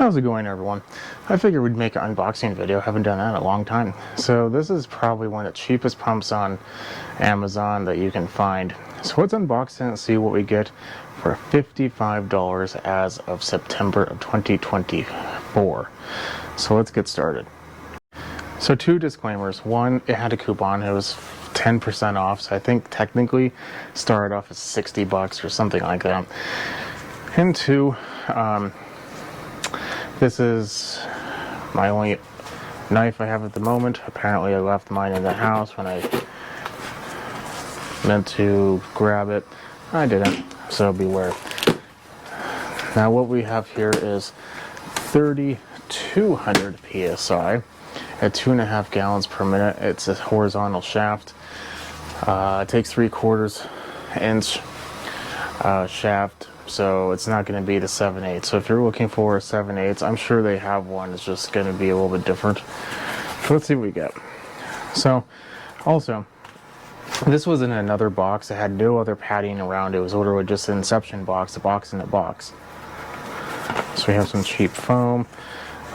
How's it going, everyone? I figured we'd make an unboxing video. Haven't done that in a long time. So this is probably one of the cheapest pumps on Amazon that you can find. So let's unbox it and see what we get for $55 as of September of 2024. So let's get started. So two disclaimers. One, it had a coupon. It was 10% off. So I think technically started off at 60 bucks or something like that. And two, this is my only knife I have at the moment. Apparently I left mine in the house when I meant to grab it. I didn't, so beware. Now what we have here is 3,200 PSI at 2.5 gallons per minute. It's a horizontal shaft. It takes 3/4 inch shaft. So it's not going to be the 7/8. So if you're looking for a 7/8, I'm sure they have one. It's just going to be a little bit different. So let's see what we get. So also, this was in another box. It had no other padding around. It was literally just an Inception box, a box in a box. So we have some cheap foam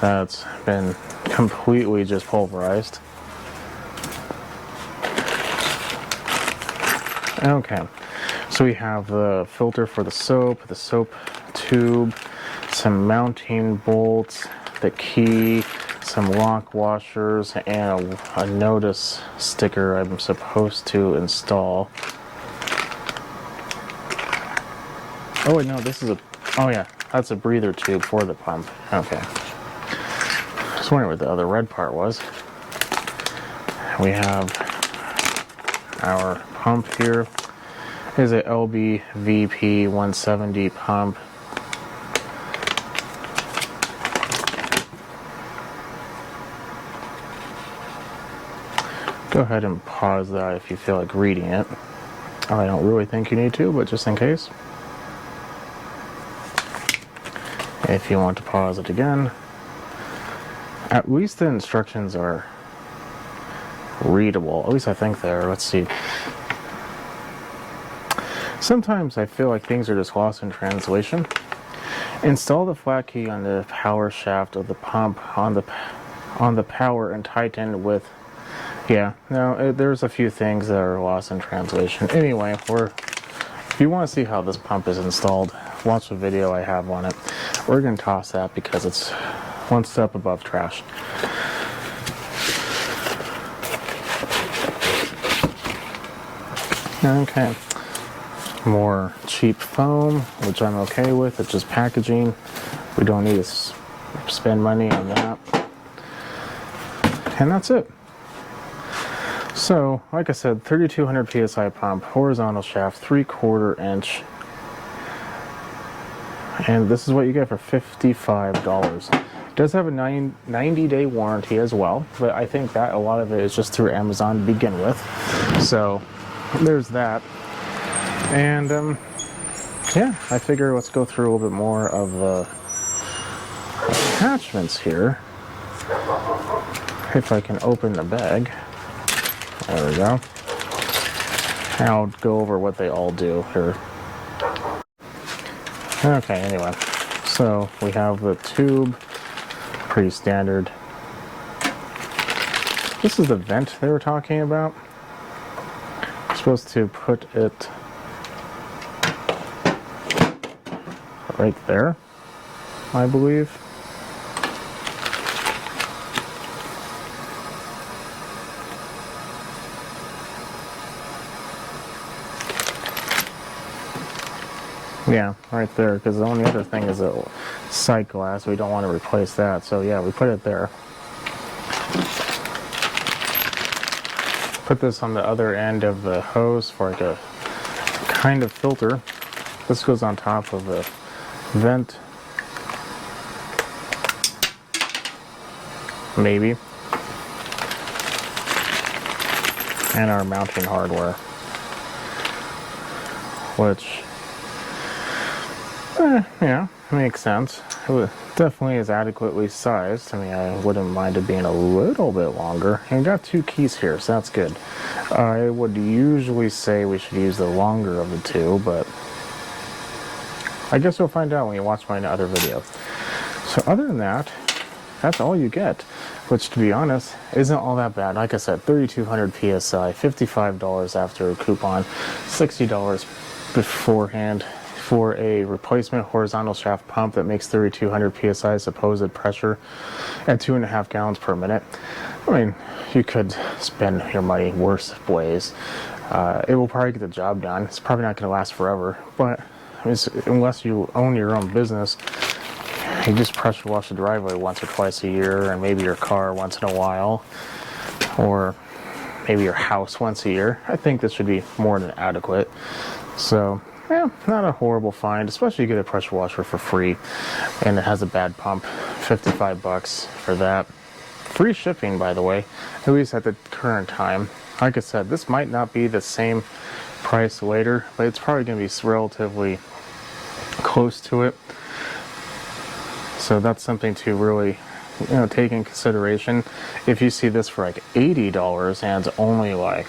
that's been completely just pulverized. Okay. So we have the filter for the soap tube, some mounting bolts, the key, some lock washers, and a notice sticker I'm supposed to install. Oh wait, no, this is oh yeah, that's a breather tube for the pump. Okay. Just wondering what the other red part was. We have our pump here. Is a LB VP 170 pump. Go ahead and pause that if you feel like reading it. I don't really think you need to, but just in case. If you want to pause it again. At least the instructions are readable. At least I think they are. Let's see. Sometimes I feel like things are just lost in translation. Install the flat key on the power shaft of the pump on the power and tighten with. Yeah, no, there's a few things that are lost in translation. Anyway, if you want to see how this pump is installed, watch the video I have on it. We're going to toss that because it's one step above trash. Okay. More cheap foam, which I'm okay with. It's just packaging. We don't need to spend money on that. And that's it. So, like I said, 3,200 PSI pump, horizontal shaft, 3/4 inch. And this is what you get for $55. It does have a 90-day warranty as well, but I think that a lot of it is just through Amazon to begin with. So, there's that. And yeah, I figure let's go through a little bit more of the attachments here. If I can open the bag. There we go. And I'll go over what they all do here. Okay, anyway. So we have the tube. Pretty standard. This is the vent they were talking about. I'm supposed to put it right there, I believe. Yeah, right there, because the only other thing is a sight glass. We don't want to replace that, so yeah, we put it there. Put this on the other end of the hose for like a kind of filter. This goes on top of the vent, maybe, and our mounting hardware, which yeah, makes sense. It definitely is adequately sized. I mean, I wouldn't mind it being a little bit longer. And we got two keys here, so that's good. I would usually say we should use the longer of the two, but I guess we'll find out when you watch my other video. So other than that, that's all you get, which to be honest isn't all that bad. Like I said, 3,200 psi, $55 after a coupon, $60 beforehand for a replacement horizontal shaft pump that makes 3,200 psi supposed pressure at 2.5 gallons per minute. I mean, you could spend your money worse ways. It will probably get the job done. It's probably not going to last forever, but unless you own your own business, you just pressure wash the driveway once or twice a year, and maybe your car once in a while, or maybe your house once a year. I think this should be more than adequate. So, yeah, not a horrible find, especially you get a pressure washer for free, and it has a bad pump. $55 for that. Free shipping, by the way, at least at the current time. Like I said, this might not be the same price later, but it's probably going to be relatively close to it. So that's something to really, take in consideration. If you see this for like $80 and it's only like,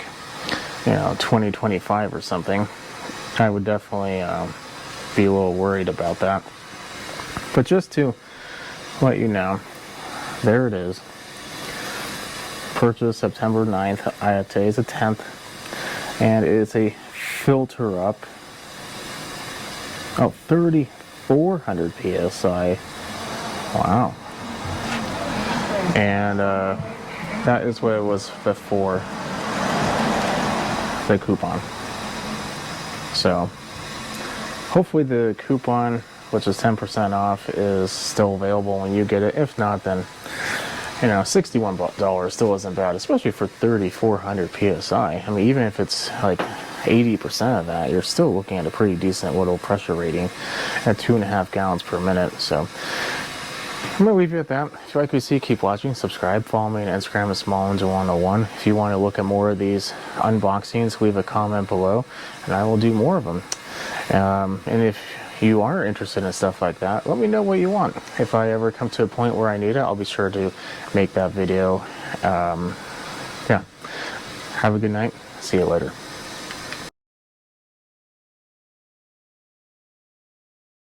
$20, $25 or something, I would definitely be a little worried about that. But just to let you know, there it is. Purchased September 9th. Today is the 10th. And it is a filter up. 3,400 psi. Wow. And that is what it was before the coupon. So hopefully the coupon, which is 10% off, is still available when you get it. If not, then $61 still isn't bad, especially for 3,400 psi. I mean, even if it's like 80% of that, you're still looking at a pretty decent little pressure rating at 2.5 gallons per minute. So I'm going to leave you at that. If you like what you see, keep watching, subscribe, follow me on Instagram at SmallEngine101. If you want to look at more of these unboxings, leave a comment below, and I will do more of them. And if you are interested in stuff like that, let me know what you want. If I ever come to a point where I need it, I'll be sure to make that video. Yeah. Have a good night. See you later.